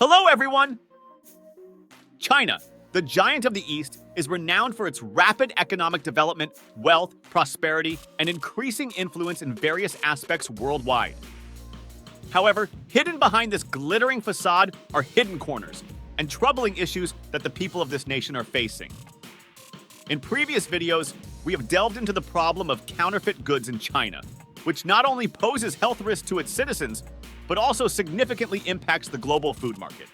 Hello, everyone! China, the giant of the East, is renowned for its rapid economic development, wealth, prosperity, and increasing influence in various aspects worldwide. However, hidden behind this glittering facade are hidden corners and troubling issues that the people of this nation are facing. In previous videos, we have delved into the problem of counterfeit goods in China, which not only poses health risks to its citizens, but also significantly impacts the global food market.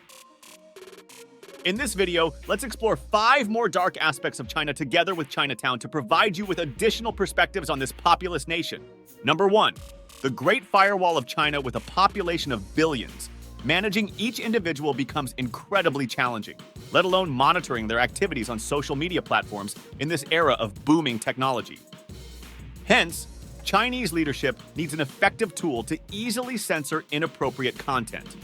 In this video, let's explore 5 more dark aspects of China together with Chinatown to provide you with additional perspectives on this populous nation. Number 1. The Great Firewall of China with a population of billions. Managing each individual becomes incredibly challenging, let alone monitoring their activities on social media platforms in this era of booming technology. Hence, Chinese leadership needs an effective tool to easily censor inappropriate content.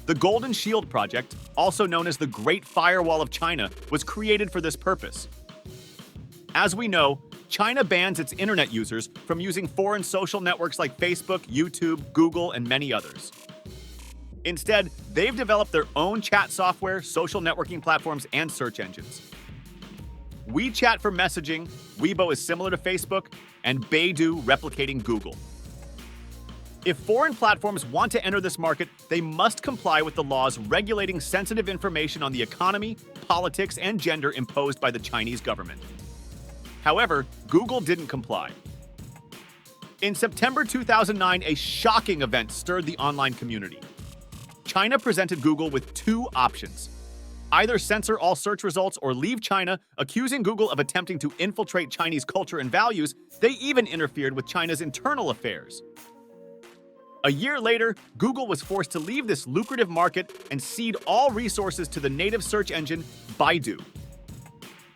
The Golden Shield Project, also known as the Great Firewall of China, was created for this purpose. As we know, China bans its internet users from using foreign social networks like Facebook, YouTube, Google, and many others. Instead, they've developed their own chat software, social networking platforms, and search engines. WeChat for messaging, Weibo is similar to Facebook, and Baidu replicating Google. If foreign platforms want to enter this market, they must comply with the laws regulating sensitive information on the economy, politics, and gender imposed by the Chinese government. However, Google didn't comply. In September 2009, a shocking event stirred the online community. China presented Google with 2 options: either censor all search results or leave China, accusing Google of attempting to infiltrate Chinese culture and values. They even interfered with China's internal affairs. A year later, Google was forced to leave this lucrative market and cede all resources to the native search engine, Baidu.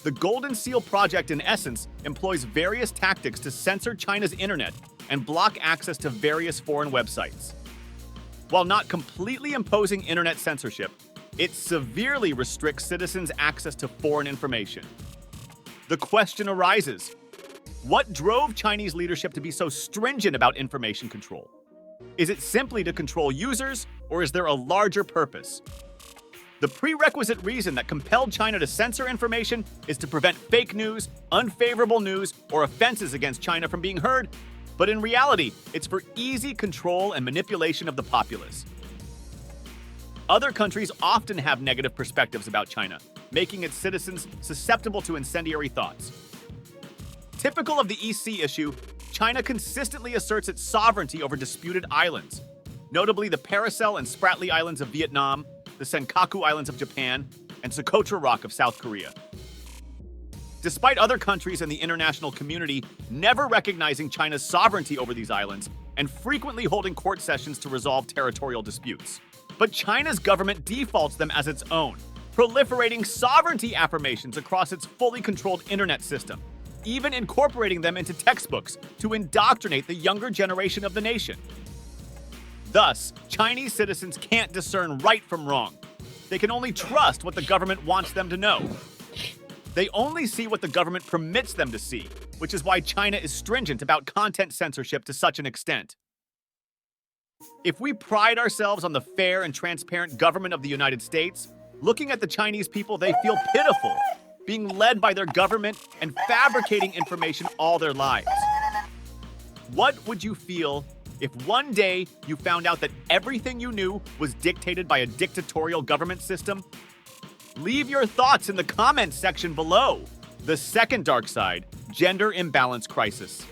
The Golden Seal Project, in essence, employs various tactics to censor China's internet and block access to various foreign websites. While not completely imposing internet censorship, it severely restricts citizens' access to foreign information. The question arises, what drove Chinese leadership to be so stringent about information control? Is it simply to control users, or is there a larger purpose? The prerequisite reason that compelled China to censor information is to prevent fake news, unfavorable news, or offenses against China from being heard, but in reality, it's for easy control and manipulation of the populace. Other countries often have negative perspectives about China, making its citizens susceptible to incendiary thoughts. Typical of the EC issue, China consistently asserts its sovereignty over disputed islands, notably the Paracel and Spratly Islands of Vietnam, the Senkaku Islands of Japan, and Socotra Rock of South Korea. Despite other countries and the international community never recognizing China's sovereignty over these islands and frequently holding court sessions to resolve territorial disputes. But China's government defaults them as its own, proliferating sovereignty affirmations across its fully controlled internet system, even incorporating them into textbooks to indoctrinate the younger generation of the nation. Thus, Chinese citizens can't discern right from wrong. They can only trust what the government wants them to know. They only see what the government permits them to see, which is why China is stringent about content censorship to such an extent. If we pride ourselves on the fair and transparent government of the United States, looking at the Chinese people, they feel pitiful, being led by their government and fabricating information all their lives. What would you feel if one day you found out that everything you knew was dictated by a dictatorial government system? Leave your thoughts in the comments section below. The second dark side, gender imbalance crisis.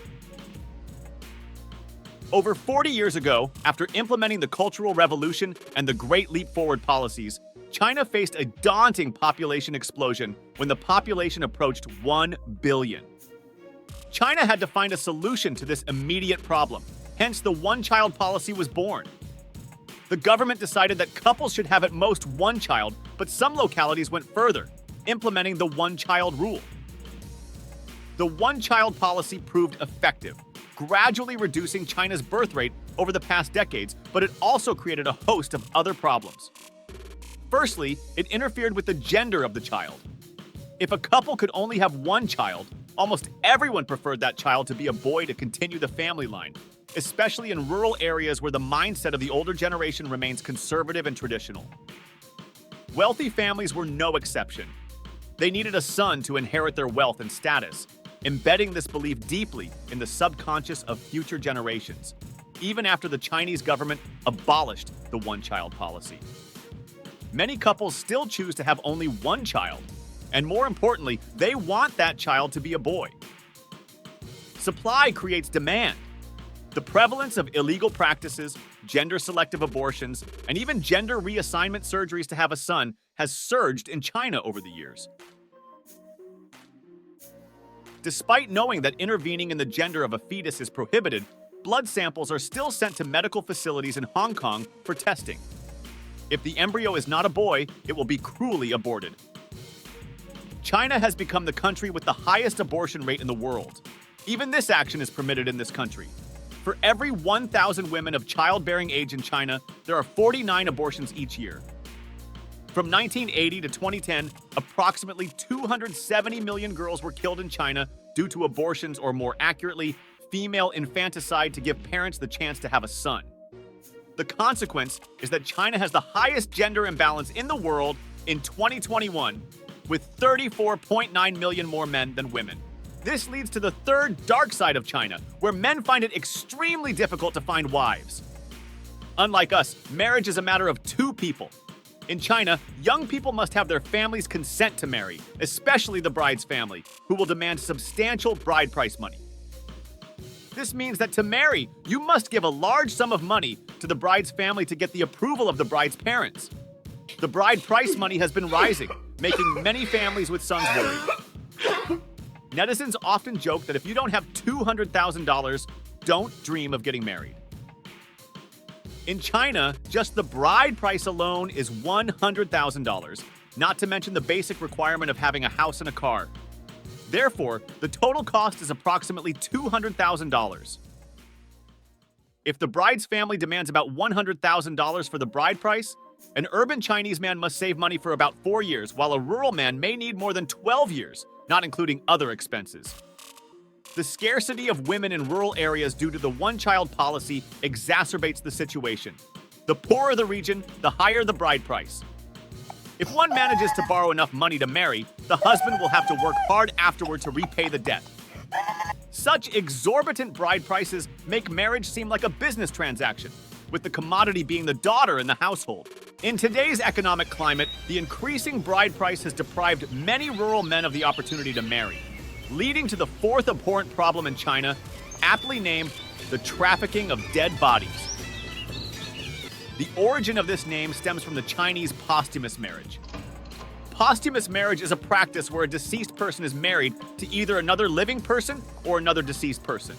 Over 40 years ago, after implementing the Cultural Revolution and the Great Leap Forward policies, China faced a daunting population explosion when the population approached 1 billion. China had to find a solution to this immediate problem, hence the one-child policy was born. The government decided that couples should have at most 1 child, but some localities went further, implementing the one-child rule. The one-child policy proved effective, gradually reducing China's birth rate over the past decades, but it also created a host of other problems. Firstly, it interfered with the gender of the child. If a couple could only have 1 child, almost everyone preferred that child to be a boy to continue the family line, especially in rural areas where the mindset of the older generation remains conservative and traditional. Wealthy families were no exception. They needed a son to inherit their wealth and status, embedding this belief deeply in the subconscious of future generations, even after the Chinese government abolished the one-child policy. Many couples still choose to have only one child, and more importantly, they want that child to be a boy. Supply creates demand. The prevalence of illegal practices, gender-selective abortions, and even gender reassignment surgeries to have a son has surged in China over the years. Despite knowing that intervening in the gender of a fetus is prohibited, blood samples are still sent to medical facilities in Hong Kong for testing. If the embryo is not a boy, it will be cruelly aborted. China has become the country with the highest abortion rate in the world. Even this action is permitted in this country. For every 1,000 women of childbearing age in China, there are 49 abortions each year. From 1980 to 2010, approximately 270 million girls were killed in China due to abortions, or more accurately, female infanticide to give parents the chance to have a son. The consequence is that China has the highest gender imbalance in the world in 2021, with 34.9 million more men than women. This leads to the third dark side of China, where men find it extremely difficult to find wives. Unlike us, marriage is a matter of two people. In China, young people must have their family's consent to marry, especially the bride's family, who will demand substantial bride price money. This means that to marry, you must give a large sum of money to the bride's family to get the approval of the bride's parents. The bride price money has been rising, making many families with sons worried. Netizens often joke that if you don't have $200,000, don't dream of getting married. In China, just the bride price alone is $100,000, not to mention the basic requirement of having a house and a car. Therefore, the total cost is approximately $200,000. If the bride's family demands about $100,000 for the bride price, an urban Chinese man must save money for about 4 years, while a rural man may need more than 12 years, not including other expenses. The scarcity of women in rural areas due to the one-child policy exacerbates the situation. The poorer the region, the higher the bride price. If one manages to borrow enough money to marry, the husband will have to work hard afterward to repay the debt. Such exorbitant bride prices make marriage seem like a business transaction, with the commodity being the daughter in the household. In today's economic climate, the increasing bride price has deprived many rural men of the opportunity to marry, leading to the fourth abhorrent problem in China, aptly named the trafficking of dead bodies. The origin of this name stems from the Chinese posthumous marriage. Posthumous marriage is a practice where a deceased person is married to either another living person or another deceased person.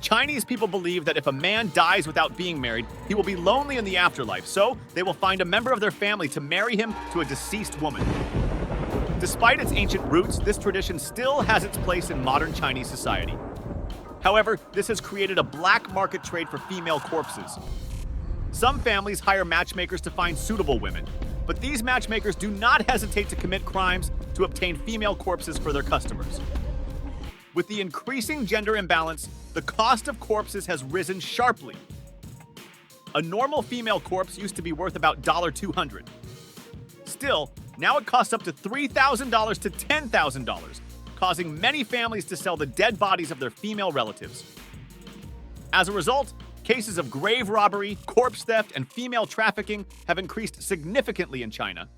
Chinese people believe that if a man dies without being married, he will be lonely in the afterlife, so they will find a member of their family to marry him to a deceased woman. Despite its ancient roots, this tradition still has its place in modern Chinese society. However, this has created a black market trade for female corpses. Some families hire matchmakers to find suitable women, but these matchmakers do not hesitate to commit crimes to obtain female corpses for their customers. With the increasing gender imbalance, the cost of corpses has risen sharply. A normal female corpse used to be worth about $200. Still, now it costs up to $3,000 to $10,000, causing many families to sell the dead bodies of their female relatives. As a result, cases of grave robbery, corpse theft, and female trafficking have increased significantly in China.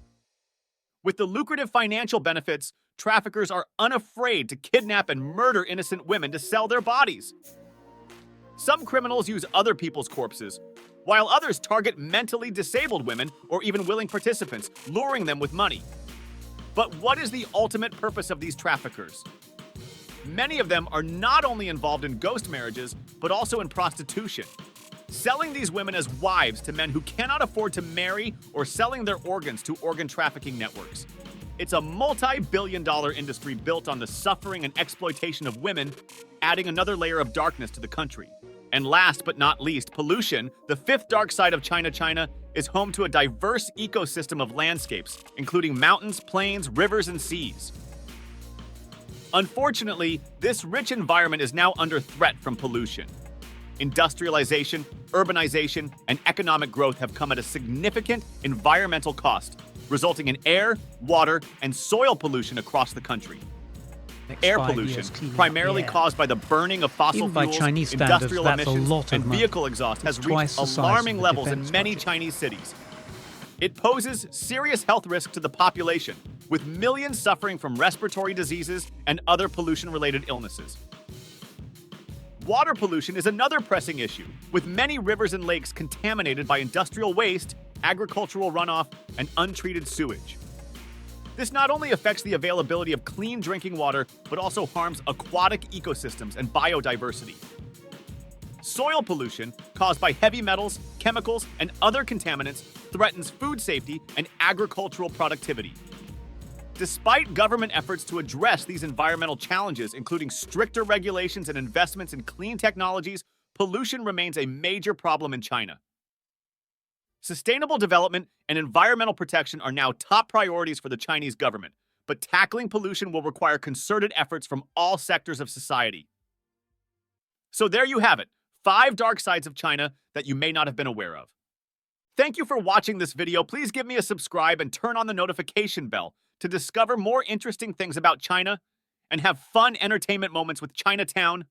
With the lucrative financial benefits, traffickers are unafraid to kidnap and murder innocent women to sell their bodies. Some criminals use other people's corpses, while others target mentally disabled women or even willing participants, luring them with money. But what is the ultimate purpose of these traffickers? Many of them are not only involved in ghost marriages, but also in prostitution, selling these women as wives to men who cannot afford to marry, or selling their organs to organ trafficking networks. It's a multi-billion-dollar industry built on the suffering and exploitation of women, adding another layer of darkness to the country. And last but not least, pollution, the fifth dark side of China, is home to a diverse ecosystem of landscapes, including mountains, plains, rivers, and seas. Unfortunately, this rich environment is now under threat from pollution. industrialization, urbanization, and economic growth have come at a significant environmental cost, resulting in air, water, and soil pollution across the country. Air pollution, primarily caused by the burning of fossil fuels, Chinese industrial standards, emissions, and vehicle exhaust, has reached alarming levels in many Chinese cities. It poses serious health risk to the population, with millions suffering from respiratory diseases and other pollution-related illnesses. Water pollution is another pressing issue, with many rivers and lakes contaminated by industrial waste, agricultural runoff, and untreated sewage. This not only affects the availability of clean drinking water, but also harms aquatic ecosystems and biodiversity. Soil pollution, caused by heavy metals, chemicals, and other contaminants, threatens food safety and agricultural productivity. Despite government efforts to address these environmental challenges, including stricter regulations and investments in clean technologies, pollution remains a major problem in China. Sustainable development and environmental protection are now top priorities for the Chinese government, but tackling pollution will require concerted efforts from all sectors of society. So there you have it, 5 dark sides of China that you may not have been aware of. Thank you for watching this video. Please give me a subscribe and turn on the notification bell to discover more interesting things about China and have fun entertainment moments with Chinatown.